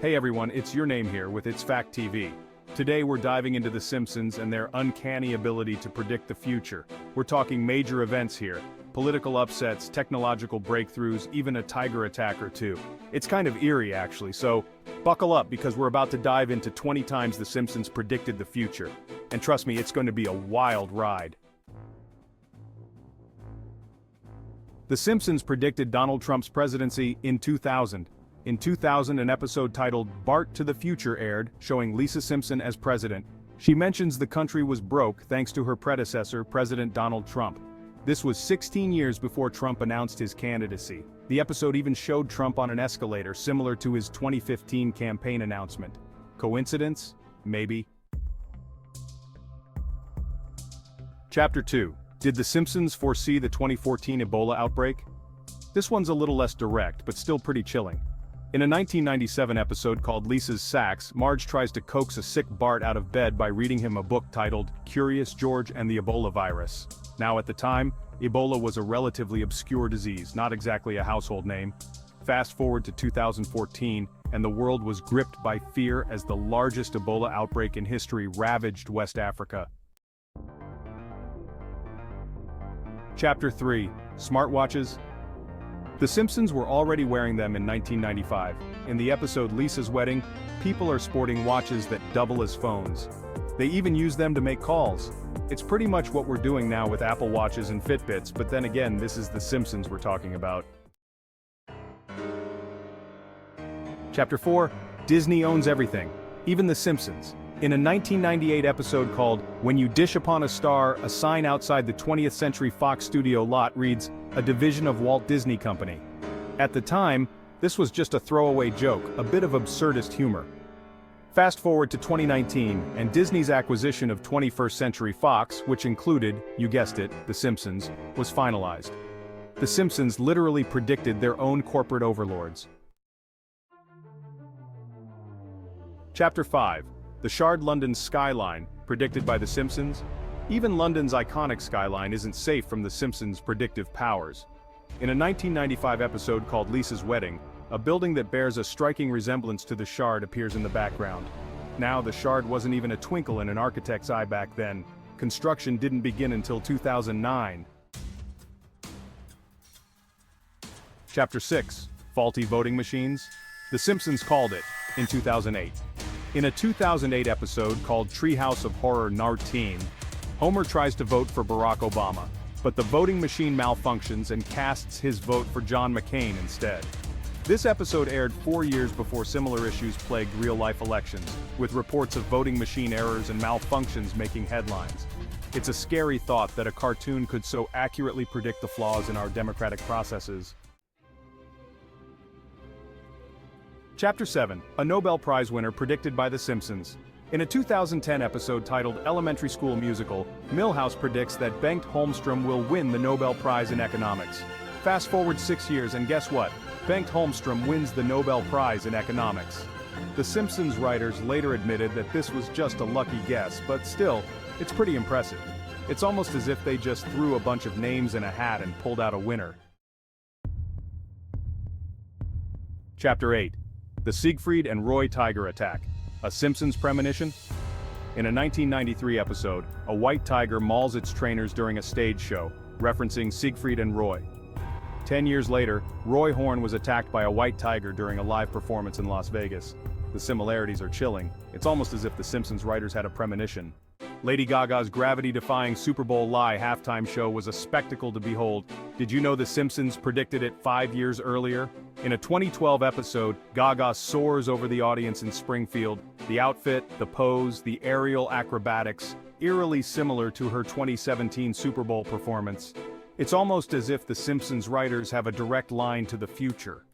Hey everyone, it's Your Name here with It's Fact TV. Today we're diving into The Simpsons and their uncanny ability to predict the future. We're talking major events here, political upsets, technological breakthroughs, even a tiger attack or two. It's kind of eerie actually, so buckle up because we're about to dive into 20 times The Simpsons predicted the future. And trust me, it's going to be a wild ride. The Simpsons predicted Donald Trump's presidency in 2000. In 2000, an episode titled Bart to the Future aired, showing Lisa Simpson as president. She mentions the country was broke thanks to her predecessor, President Donald Trump. This was 16 years before Trump announced his candidacy. The episode even showed Trump on an escalator similar to his 2015 campaign announcement. Coincidence? Maybe. Chapter 2. Did The Simpsons foresee the 2014 Ebola outbreak? This one's a little less direct, but still pretty chilling. In a 1997 episode called Lisa's Sacks, Marge tries to coax a sick Bart out of bed by reading him a book titled Curious George and the Ebola Virus. Now at the time, Ebola was a relatively obscure disease, not exactly a household name. Fast forward to 2014, and the world was gripped by fear as the largest Ebola outbreak in history ravaged West Africa. Chapter 3. Smartwatches. The Simpsons were already wearing them in 1995. In the episode Lisa's Wedding, people are sporting watches that double as phones. They even use them to make calls. It's pretty much what we're doing now with Apple Watches and Fitbits, but then again, this is The Simpsons we're talking about. Chapter 4. Disney owns everything, even The Simpsons. In a 1998 episode called When You Dish Upon a Star, a sign outside the 20th Century Fox studio lot reads, a division of Walt Disney Company. At the time, this was just a throwaway joke, a bit of absurdist humor. Fast forward to 2019, and Disney's acquisition of 21st Century Fox, which included, you guessed it, The Simpsons, was finalized. The Simpsons literally predicted their own corporate overlords. Chapter 5. The Shard London skyline, predicted by The Simpsons. Even London's iconic skyline isn't safe from The Simpsons' predictive powers. In a 1995 episode called Lisa's Wedding, a building that bears a striking resemblance to the Shard appears in the background. Now, the Shard wasn't even a twinkle in an architect's eye back then. Construction didn't begin until 2009. Chapter 6. Faulty voting machines. The Simpsons called it, in 2008. In a 2008 episode called Treehouse of Horror #13, Homer tries to vote for Barack Obama, but the voting machine malfunctions and casts his vote for John McCain instead. This episode aired 4 years before similar issues plagued real-life elections, with reports of voting machine errors and malfunctions making headlines. It's a scary thought that a cartoon could so accurately predict the flaws in our democratic processes. Chapter 7. A Nobel Prize winner predicted by The Simpsons. In a 2010 episode titled Elementary School Musical, Milhouse predicts that Bengt Holmstrom will win the Nobel Prize in Economics. Fast forward 6 years and guess what? Bengt Holmstrom wins the Nobel Prize in Economics. The Simpsons writers later admitted that this was just a lucky guess, but still, it's pretty impressive. It's almost as if they just threw a bunch of names in a hat and pulled out a winner. Chapter 8. The Siegfried and Roy tiger attack. A Simpsons premonition? In a 1993 episode, a white tiger mauls its trainers during a stage show, referencing Siegfried and Roy. 10 years later, Roy Horn was attacked by a white tiger during a live performance in Las Vegas. The similarities are chilling. It's almost as if the Simpsons writers had a premonition. Lady Gaga's gravity-defying Super Bowl Lie halftime show was a spectacle to behold. Did you know The Simpsons predicted it 5 years earlier? In a 2012 episode, Gaga soars over the audience in Springfield. The outfit, the pose, the aerial acrobatics, eerily similar to her 2017 Super Bowl performance. It's almost as if The Simpsons writers have a direct line to the future.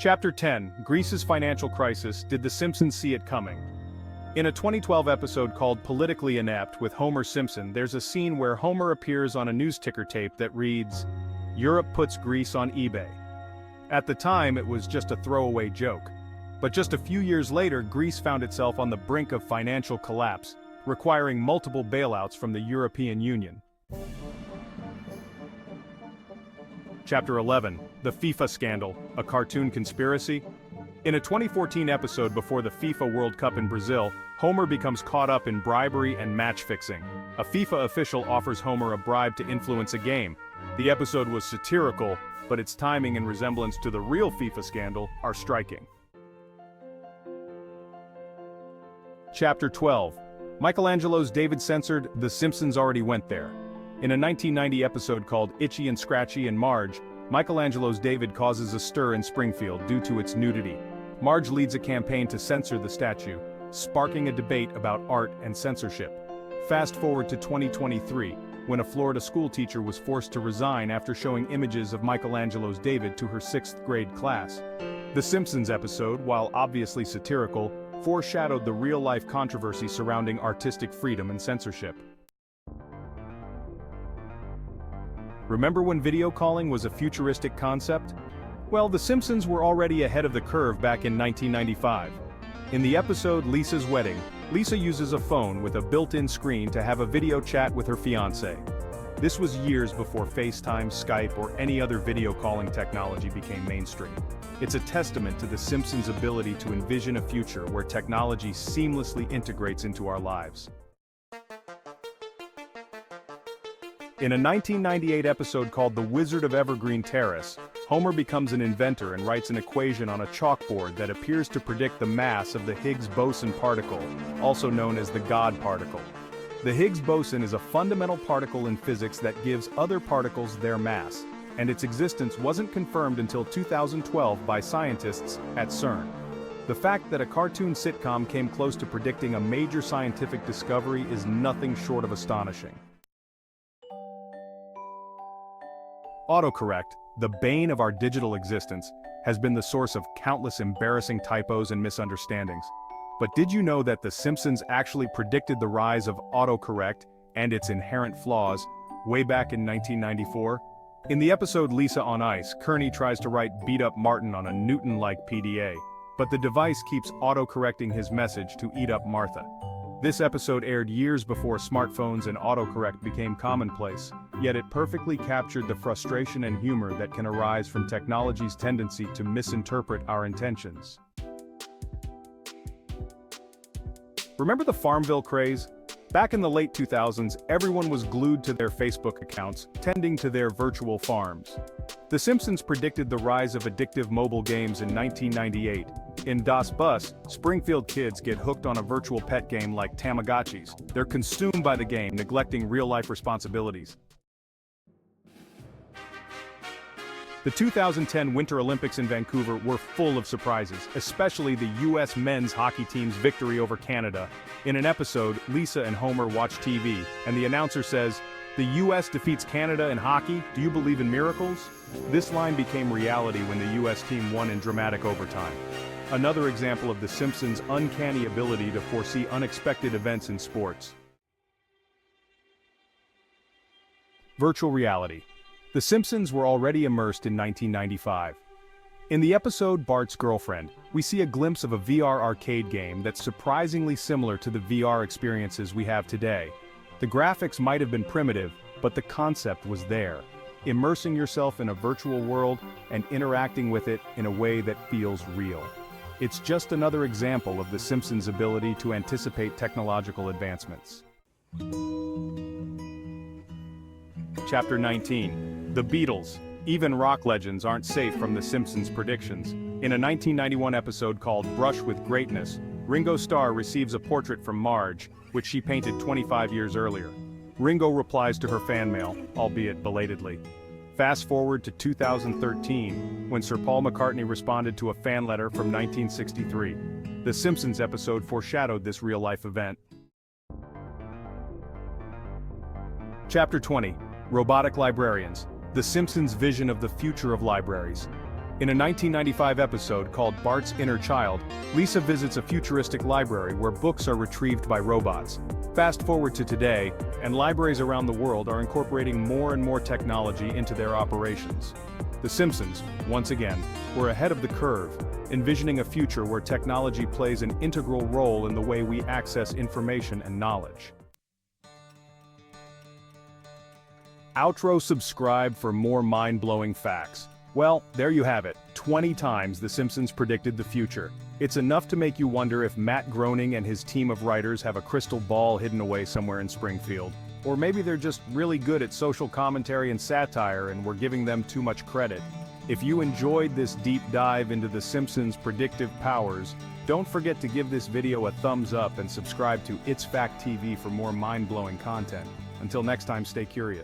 Chapter 10. Greece's financial crisis. Did The Simpsons see it coming? In a 2012 episode called Politically Inept with Homer Simpson, there's a scene where Homer appears on a news ticker tape that reads, "Europe puts Greece on eBay." At the time, it was just a throwaway joke. But just a few years later, Greece found itself on the brink of financial collapse, requiring multiple bailouts from the European Union. Chapter 11. The FIFA Scandal, a cartoon conspiracy? In a 2014 episode before the FIFA World Cup in Brazil, Homer becomes caught up in bribery and match fixing. A FIFA official offers Homer a bribe to influence a game. The episode was satirical, but its timing and resemblance to the real FIFA scandal are striking. Chapter 12. Michelangelo's David censored The Simpsons already went there. In a 1990 episode called Itchy and Scratchy and Marge, Michelangelo's David causes a stir in Springfield due to its nudity. Marge leads a campaign to censor the statue, sparking a debate about art and censorship. Fast forward to 2023, when a Florida school teacher was forced to resign after showing images of Michelangelo's David to her 6th grade class. The Simpsons episode, while obviously satirical, foreshadowed the real-life controversy surrounding artistic freedom and censorship. Remember when video calling was a futuristic concept? Well, The Simpsons were already ahead of the curve back in 1995. In the episode Lisa's Wedding, Lisa uses a phone with a built-in screen to have a video chat with her fiancé. This was years before FaceTime, Skype, or any other video calling technology became mainstream. It's a testament to The Simpsons' ability to envision a future where technology seamlessly integrates into our lives. In a 1998 episode called The Wizard of Evergreen Terrace, Homer becomes an inventor and writes an equation on a chalkboard that appears to predict the mass of the Higgs boson particle, also known as the God particle. The Higgs boson is a fundamental particle in physics that gives other particles their mass, and its existence wasn't confirmed until 2012 by scientists at CERN. The fact that a cartoon sitcom came close to predicting a major scientific discovery is nothing short of astonishing. Autocorrect, the bane of our digital existence, has been the source of countless embarrassing typos and misunderstandings. But did you know that The Simpsons actually predicted the rise of autocorrect and its inherent flaws way back in 1994? In the episode Lisa on Ice, Kearney tries to write Beat Up Martin on a Newton-like PDA, but the device keeps autocorrecting his message to Eat Up Martha. This episode aired years before smartphones and autocorrect became commonplace, yet it perfectly captured the frustration and humor that can arise from technology's tendency to misinterpret our intentions. Remember the Farmville craze? Back in the late 2000s, everyone was glued to their Facebook accounts, tending to their virtual farms. The Simpsons predicted the rise of addictive mobile games in 1998. In Das Bus, Springfield kids get hooked on a virtual pet game like Tamagotchis. They're consumed by the game, neglecting real-life responsibilities. The 2010 Winter Olympics in Vancouver were full of surprises, especially the U.S. men's hockey team's victory over Canada. In an episode, Lisa and Homer watch TV, and the announcer says, "The U.S. defeats Canada in hockey? Do you believe in miracles?" This line became reality when the U.S. team won in dramatic overtime. Another example of The Simpsons' uncanny ability to foresee unexpected events in sports. Virtual reality. The Simpsons were already immersed in 1995. In the episode Bart's Girlfriend, we see a glimpse of a VR arcade game that's surprisingly similar to the VR experiences we have today. The graphics might have been primitive, but the concept was there. Immersing yourself in a virtual world and interacting with it in a way that feels real. It's just another example of The Simpsons' ability to anticipate technological advancements. Chapter 19. The Beatles. Even rock legends aren't safe from The Simpsons' predictions. In a 1991 episode called Brush with Greatness, Ringo Starr receives a portrait from Marge, which she painted 25 years earlier. Ringo replies to her fan mail, albeit belatedly. Fast forward to 2013, when Sir Paul McCartney responded to a fan letter from 1963. The Simpsons episode foreshadowed this real-life event. Chapter 20. Robotic Librarians. The Simpsons' vision of the future of libraries. In a 1995 episode called Bart's Inner Child, Lisa visits a futuristic library where books are retrieved by robots. Fast forward to today, and libraries around the world are incorporating more and more technology into their operations. The Simpsons, once again, were ahead of the curve, envisioning a future where technology plays an integral role in the way we access information and knowledge. Outro. Subscribe for more mind-blowing facts. Well, there you have it. 20 times The Simpsons predicted the future. It's enough to make you wonder if Matt Groening and his team of writers have a crystal ball hidden away somewhere in Springfield. Or maybe they're just really good at social commentary and satire and we're giving them too much credit. If you enjoyed this deep dive into The Simpsons' predictive powers, don't forget to give this video a thumbs up and subscribe to It's Fact TV for more mind-blowing content. Until next time, stay curious.